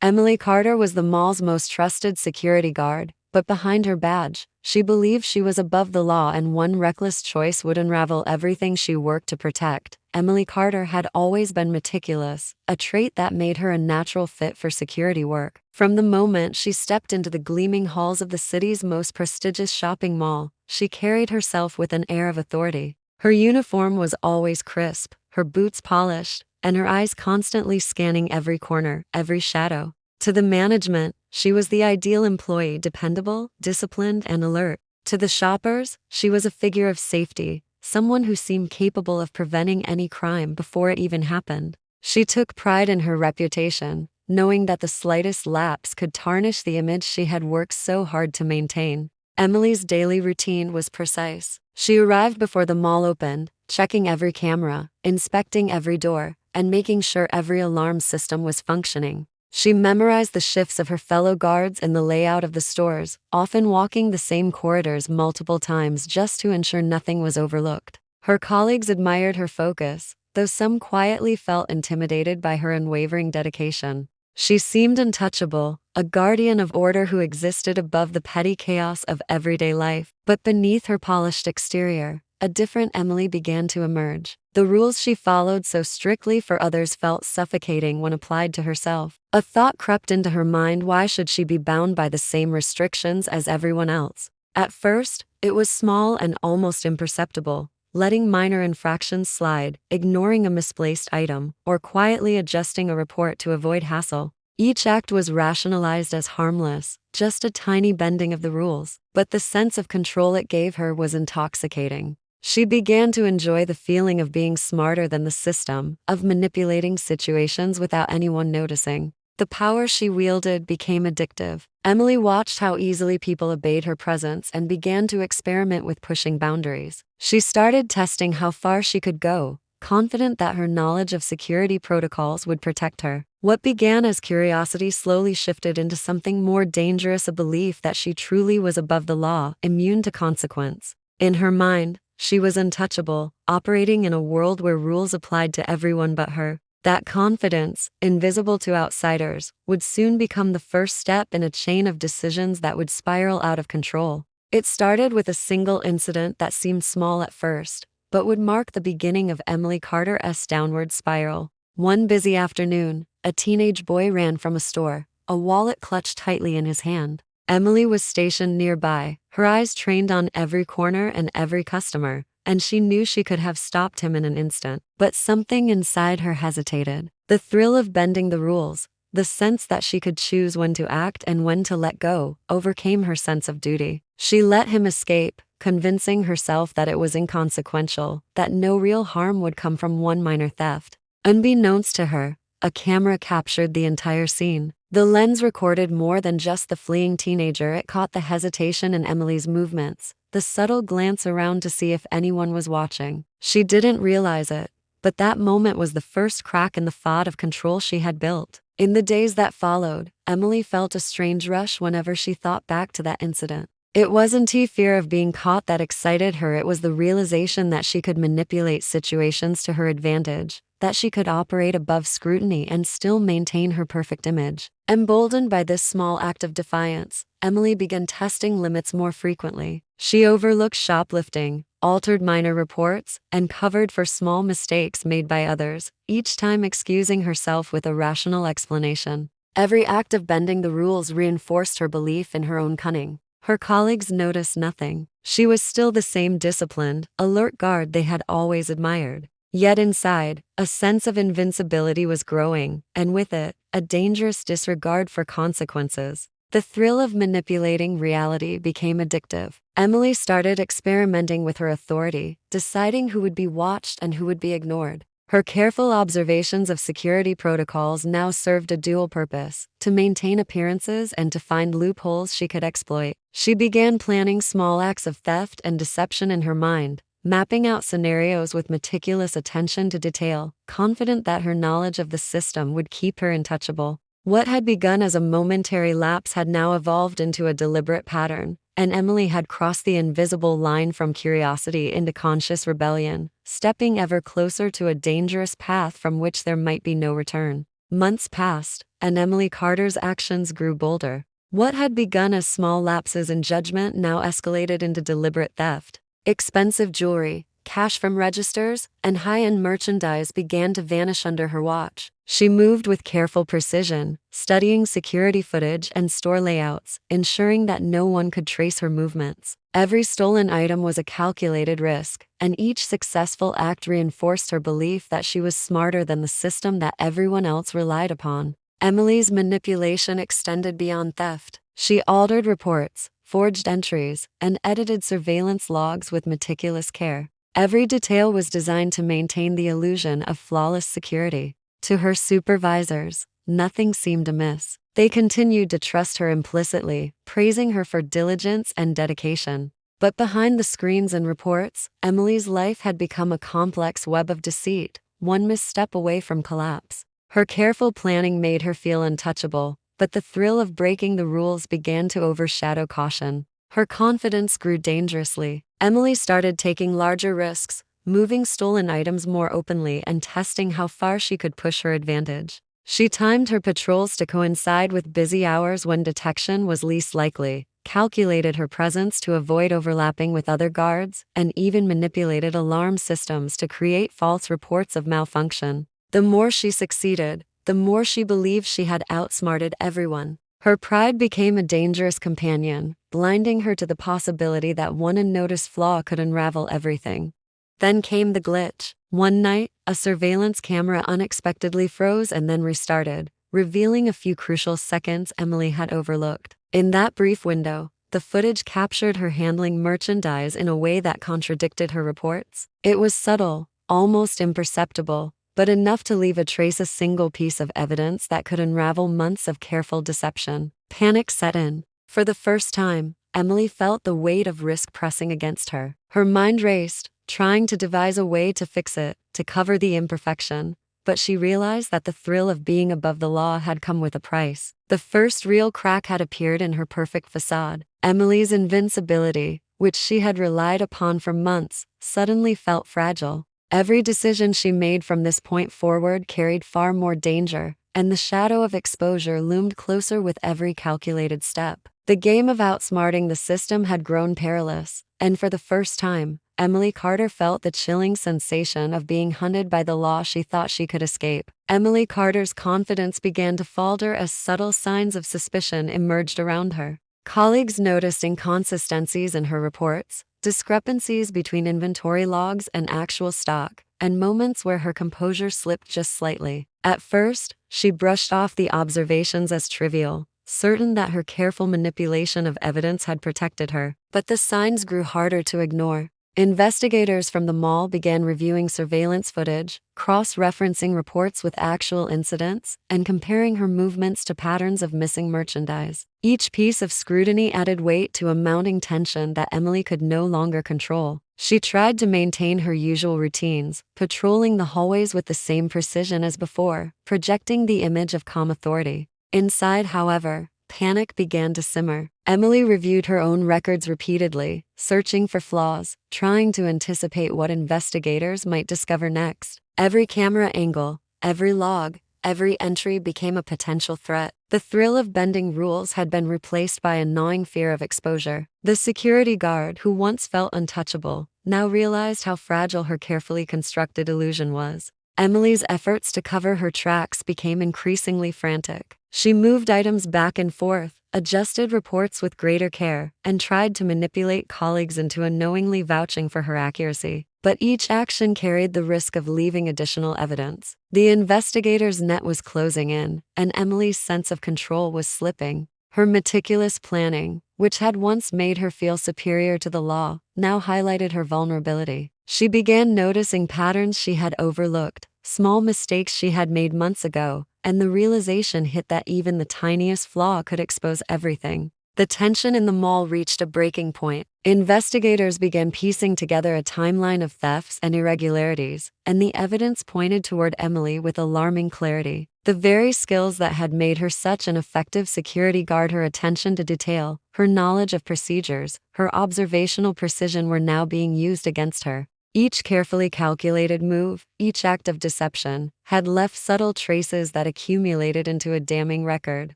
Emily Carter was the mall's most trusted security guard, but behind her badge, she believed she was above the law and one reckless choice would unravel everything she worked to protect. Emily Carter had always been meticulous, a trait that made her a natural fit for security work. From the moment she stepped into the gleaming halls of the city's most prestigious shopping mall, she carried herself with an air of authority. Her uniform was always crisp, her boots polished, and her eyes constantly scanning every corner, every shadow. To the management, she was the ideal employee, dependable, disciplined, and alert. To the shoppers, she was a figure of safety, someone who seemed capable of preventing any crime before it even happened. She took pride in her reputation, knowing that the slightest lapse could tarnish the image she had worked so hard to maintain. Emily's daily routine was precise. She arrived before the mall opened, checking every camera, inspecting every door, and making sure every alarm system was functioning. She memorized the shifts of her fellow guards and the layout of the stores, often walking the same corridors multiple times just to ensure nothing was overlooked. Her colleagues admired her focus, though some quietly felt intimidated by her unwavering dedication. She seemed untouchable, a guardian of order who existed above the petty chaos of everyday life. But beneath her polished exterior, a different Emily began to emerge. The rules she followed so strictly for others felt suffocating when applied to herself. A thought crept into her mind: why should she be bound by the same restrictions as everyone else? At first, it was small and almost imperceptible, letting minor infractions slide, ignoring a misplaced item, or quietly adjusting a report to avoid hassle. Each act was rationalized as harmless, just a tiny bending of the rules, but the sense of control it gave her was intoxicating. She began to enjoy the feeling of being smarter than the system, of manipulating situations without anyone noticing. The power she wielded became addictive. Emily watched how easily people obeyed her presence and began to experiment with pushing boundaries. She started testing how far she could go, confident that her knowledge of security protocols would protect her. What began as curiosity slowly shifted into something more dangerous, a belief that she truly was above the law, immune to consequence. In her mind, she was untouchable, operating in a world where rules applied to everyone but her. That confidence, invisible to outsiders, would soon become the first step in a chain of decisions that would spiral out of control. It started with a single incident that seemed small at first, but would mark the beginning of Emily Carter's downward spiral. One busy afternoon, a teenage boy ran from a store, a wallet clutched tightly in his hand. Emily was stationed nearby, her eyes trained on every corner and every customer, and she knew she could have stopped him in an instant. But something inside her hesitated. The thrill of bending the rules, the sense that she could choose when to act and when to let go, overcame her sense of duty. She let him escape, convincing herself that it was inconsequential, that no real harm would come from one minor theft. Unbeknownst to her, a camera captured the entire scene. The lens recorded more than just the fleeing teenager. It caught the hesitation in Emily's movements, the subtle glance around to see if anyone was watching. She didn't realize it, but that moment was the first crack in the facade of control she had built. In the days that followed, Emily felt a strange rush whenever she thought back to that incident. It wasn't the fear of being caught that excited her, it was the realization that she could manipulate situations to her advantage, that she could operate above scrutiny and still maintain her perfect image. Emboldened by this small act of defiance, Emily began testing limits more frequently. She overlooked shoplifting, altered minor reports, and covered for small mistakes made by others, each time excusing herself with a rational explanation. Every act of bending the rules reinforced her belief in her own cunning. Her colleagues noticed nothing. She was still the same disciplined, alert guard they had always admired. Yet inside, a sense of invincibility was growing, and with it, a dangerous disregard for consequences. The thrill of manipulating reality became addictive. Emily started experimenting with her authority, deciding who would be watched and who would be ignored. Her careful observations of security protocols now served a dual purpose: to maintain appearances and to find loopholes she could exploit. She began planning small acts of theft and deception in her mind, mapping out scenarios with meticulous attention to detail, confident that her knowledge of the system would keep her untouchable. What had begun as a momentary lapse had now evolved into a deliberate pattern, and Emily had crossed the invisible line from curiosity into conscious rebellion, stepping ever closer to a dangerous path from which there might be no return. Months passed, and Emily Carter's actions grew bolder. What had begun as small lapses in judgment now escalated into deliberate theft. Expensive jewelry, cash from registers, and high-end merchandise began to vanish under her watch. She moved with careful precision, studying security footage and store layouts, ensuring that no one could trace her movements. Every stolen item was a calculated risk, and each successful act reinforced her belief that she was smarter than the system that everyone else relied upon. Emily's manipulation extended beyond theft. She altered reports, forged entries, and edited surveillance logs with meticulous care. Every detail was designed to maintain the illusion of flawless security. To her supervisors, nothing seemed amiss. They continued to trust her implicitly, praising her for diligence and dedication. But behind the screens and reports, Emily's life had become a complex web of deceit, one misstep away from collapse. Her careful planning made her feel untouchable, but the thrill of breaking the rules began to overshadow caution. Her confidence grew dangerously. Emily started taking larger risks, moving stolen items more openly and testing how far she could push her advantage. She timed her patrols to coincide with busy hours when detection was least likely, calculated her presence to avoid overlapping with other guards, and even manipulated alarm systems to create false reports of malfunction. The more she succeeded, the more she believed she had outsmarted everyone. Her pride became a dangerous companion, blinding her to the possibility that one unnoticed flaw could unravel everything. Then came the glitch. One night, a surveillance camera unexpectedly froze and then restarted, revealing a few crucial seconds Emily had overlooked. In that brief window, the footage captured her handling merchandise in a way that contradicted her reports. It was subtle, almost imperceptible, but enough to leave a trace, a single piece of evidence that could unravel months of careful deception. Panic set in. For the first time, Emily felt the weight of risk pressing against her. Her mind raced, trying to devise a way to fix it, to cover the imperfection, but she realized that the thrill of being above the law had come with a price. The first real crack had appeared in her perfect facade. Emily's invincibility, which she had relied upon for months, suddenly felt fragile. Every decision she made from this point forward carried far more danger, and the shadow of exposure loomed closer with every calculated step. The game of outsmarting the system had grown perilous, and for the first time, Emily Carter felt the chilling sensation of being hunted by the law she thought she could escape. Emily Carter's confidence began to falter as subtle signs of suspicion emerged around her. Colleagues noticed inconsistencies in her reports, discrepancies between inventory logs and actual stock, and moments where her composure slipped just slightly. At first, she brushed off the observations as trivial, certain that her careful manipulation of evidence had protected her. But the signs grew harder to ignore. Investigators from the mall began reviewing surveillance footage, cross-referencing reports with actual incidents, and comparing her movements to patterns of missing merchandise. Each piece of scrutiny added weight to a mounting tension that Emily could no longer control. She tried to maintain her usual routines, patrolling the hallways with the same precision as before, projecting the image of calm authority. Inside, however, panic began to simmer. Emily reviewed her own records repeatedly, searching for flaws, trying to anticipate what investigators might discover next. Every camera angle, every log, every entry became a potential threat. The thrill of bending rules had been replaced by a gnawing fear of exposure. The security guard, who once felt untouchable, now realized how fragile her carefully constructed illusion was. Emily's efforts to cover her tracks became increasingly frantic. She moved items back and forth, adjusted reports with greater care, and tried to manipulate colleagues into unknowingly vouching for her accuracy. But each action carried the risk of leaving additional evidence. The investigator's net was closing in, and Emily's sense of control was slipping. Her meticulous planning, which had once made her feel superior to the law, now highlighted her vulnerability. She began noticing patterns she had overlooked, small mistakes she had made months ago, and the realization hit that even the tiniest flaw could expose everything. The tension in the mall reached a breaking point. Investigators began piecing together a timeline of thefts and irregularities, and the evidence pointed toward Emily with alarming clarity. The very skills that had made her such an effective security guard, her attention to detail, her knowledge of procedures, her observational precision, were now being used against her. Each carefully calculated move, each act of deception, had left subtle traces that accumulated into a damning record.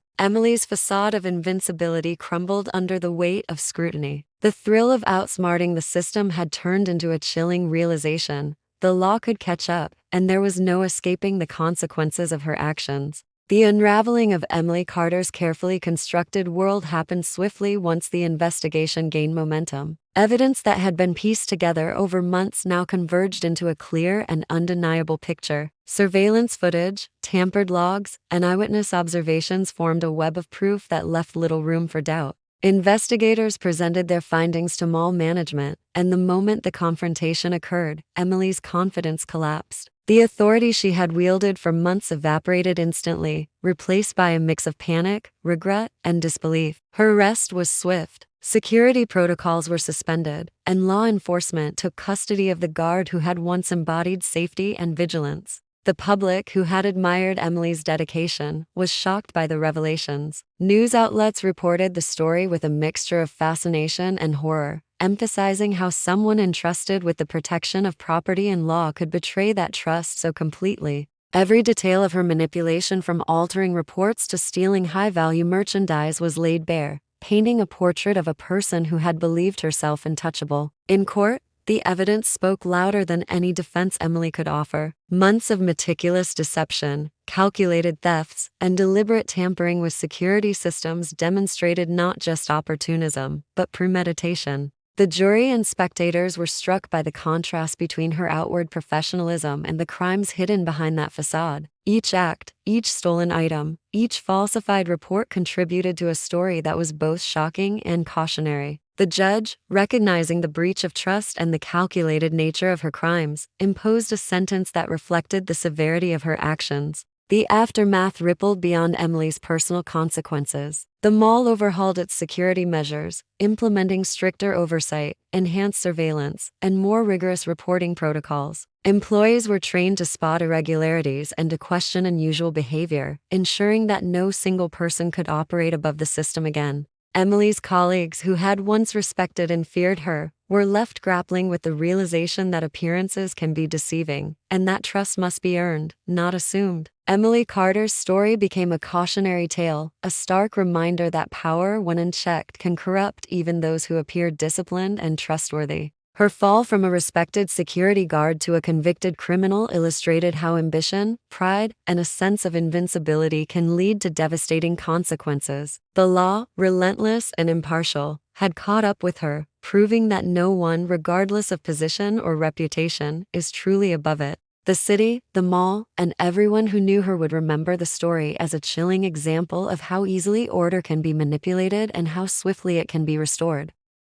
Emily's facade of invincibility crumbled under the weight of scrutiny. The thrill of outsmarting the system had turned into a chilling realization. The law could catch up, and there was no escaping the consequences of her actions. The unraveling of Emily Carter's carefully constructed world happened swiftly once the investigation gained momentum. Evidence that had been pieced together over months now converged into a clear and undeniable picture. Surveillance footage, tampered logs, and eyewitness observations formed a web of proof that left little room for doubt. Investigators presented their findings to mall management, and the moment the confrontation occurred, Emily's confidence collapsed. The authority she had wielded for months evaporated instantly, replaced by a mix of panic, regret, and disbelief. Her arrest was swift. Security protocols were suspended, and law enforcement took custody of the guard who had once embodied safety and vigilance. The public, who had admired Emily's dedication, was shocked by the revelations. News outlets reported the story with a mixture of fascination and horror, emphasizing how someone entrusted with the protection of property and law could betray that trust so completely. Every detail of her manipulation, from altering reports to stealing high-value merchandise, was laid bare, painting a portrait of a person who had believed herself untouchable. In court, the evidence spoke louder than any defense Emily could offer. Months of meticulous deception, calculated thefts, and deliberate tampering with security systems demonstrated not just opportunism, but premeditation. The jury and spectators were struck by the contrast between her outward professionalism and the crimes hidden behind that facade. Each act, each stolen item, each falsified report contributed to a story that was both shocking and cautionary. The judge, recognizing the breach of trust and the calculated nature of her crimes, imposed a sentence that reflected the severity of her actions. The aftermath rippled beyond Emily's personal consequences. The mall overhauled its security measures, implementing stricter oversight, enhanced surveillance, and more rigorous reporting protocols. Employees were trained to spot irregularities and to question unusual behavior, ensuring that no single person could operate above the system again. Emily's colleagues, who had once respected and feared her, were left grappling with the realization that appearances can be deceiving, and that trust must be earned, not assumed. Emily Carter's story became a cautionary tale, a stark reminder that power, when unchecked, can corrupt even those who appear disciplined and trustworthy. Her fall from a respected security guard to a convicted criminal illustrated how ambition, pride, and a sense of invincibility can lead to devastating consequences. The law, relentless and impartial, had caught up with her, proving that no one, regardless of position or reputation, is truly above it. The city, the mall, and everyone who knew her would remember the story as a chilling example of how easily order can be manipulated and how swiftly it can be restored.